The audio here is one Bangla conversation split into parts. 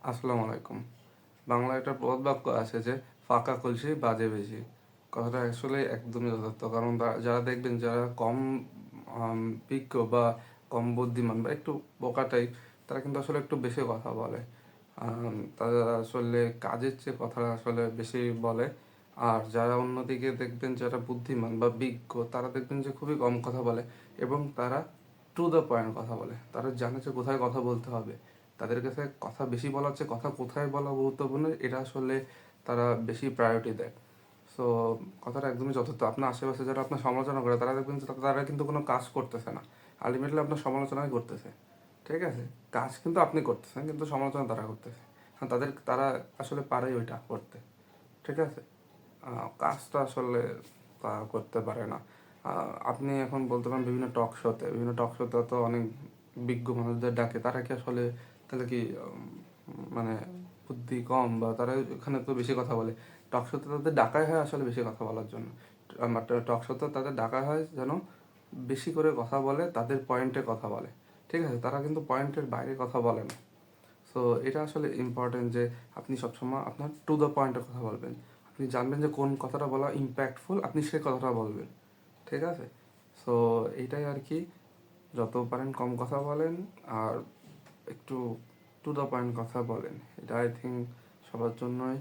আসসালামু আলাইকুম। বাংলায় একটা প্রবাদ বাক্য আছে যে, "ফাঁকা কলসি বাজে বেশি।" কথাটা আসলে একদমই যথার্থ। কারণ যারা দেখবেন যারা কম বিজ্ঞ বা কম বুদ্ধিমান বা একটু বোকা টাইপ, তারা কিন্তু আসলে একটু বেশি কথা বলে। তারা আসলে কাজের চেয়ে কথা আসলে বেশি বলে। আর যারা অন্যদিকে দেখবেন যারা বুদ্ধিমান বা বিজ্ঞ, তারা দেখবেন যে খুবই কম কথা বলে এবং তারা টু দ্য পয়েন্ট কথা বলে। তারা জানে যে কোথায় কথা বলতে হবে। তাদের কাছে কথা বেশি বলার চেয়ে কথা কোথায় বলা গুরুত্বপূর্ণ, এটা আসলে তারা বেশি প্রায়োরিটি দেয়। সো কথাটা একদমই যথার্থ। আপনার আশেপাশে যারা আপনার সমালোচনা করে, তারা দেখবেন যে তারা কিন্তু কোনো কাজ করতেছে না। আলটিমেটলি আপনার সমালোচনাই করতেছে। ঠিক আছে? কাজ কিন্তু আপনি করতেছেন, কিন্তু সমালোচনা তারা করতেছে। হ্যাঁ, তারা আসলে পারেই ওইটা করতে। ঠিক আছে? কাজটা আসলে তারা করতে পারে না। আপনি এখন বলতে পারেন বিভিন্ন টক শোতে তো অনেক বিজ্ঞ মানুষদের ডাকে। তারা কি আসলে তাহলে কি মানে বুদ্ধি কম, বা তারা এখানে তো বেশি কথা বলে? টক শোতে তাদের ডাকাই হয় আসলে বেশি কথা বলার জন্য। টক শোতে তাদের ডাকা হয় যেন বেশি করে কথা বলে, তাদের পয়েন্টে কথা বলে। ঠিক আছে? তারা কিন্তু পয়েন্টের বাইরে কথা বলে না। সো এটা আসলে ইম্পর্টেন্ট যে আপনি সবসময় আপনার টু দ্য পয়েন্টে কথা বলবেন। আপনি জানবেন যে কোন কথাটা বলা ইম্প্যাক্টফুল, আপনি সেই কথাটা বলবেন। ঠিক আছে? সো এইটাই আর কি। যত পারেন কম কথা বলেন, আর একটু টু দ্য পয়েন্ট কথা বলেন। এটা আই থিঙ্ক সবার জন্যই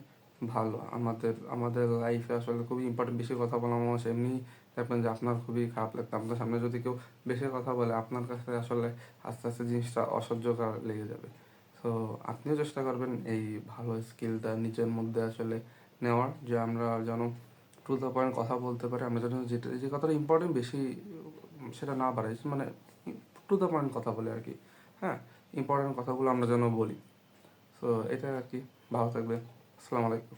ভালো। আমাদের আমাদের লাইফে আসলে খুবই ইম্পর্টেন্ট। বেশি কথা বলা মানুষ এমনি দেখবেন যে আপনার খুবই খারাপ লাগতো। আপনার সামনে যদি কেউ বেশি কথা বলে, আপনার কাছে আসলে আস্তে আস্তে জিনিসটা অসহ্যকর লেগে যাবে। সো আপনিও চেষ্টা করবেন এই ভালো স্কিলটা নিজের মধ্যে আসলে নেওয়ার, যে আমরা যেন টু দ্য পয়েন্ট কথা বলতে পারি। আমরা যেন যেটা যে কথাটা ইম্পর্টেন্ট বেশি সেটা না বাড়াই, মানে টু দ্য পয়েন্ট কথা বলে আর কি। হ্যাঁ, ইম্পর্টেন্ট কথাগুলো আমরা যেন বলি। সো এটা আর কি। ভালো থাকবেন। আসসালামু আলাইকুম।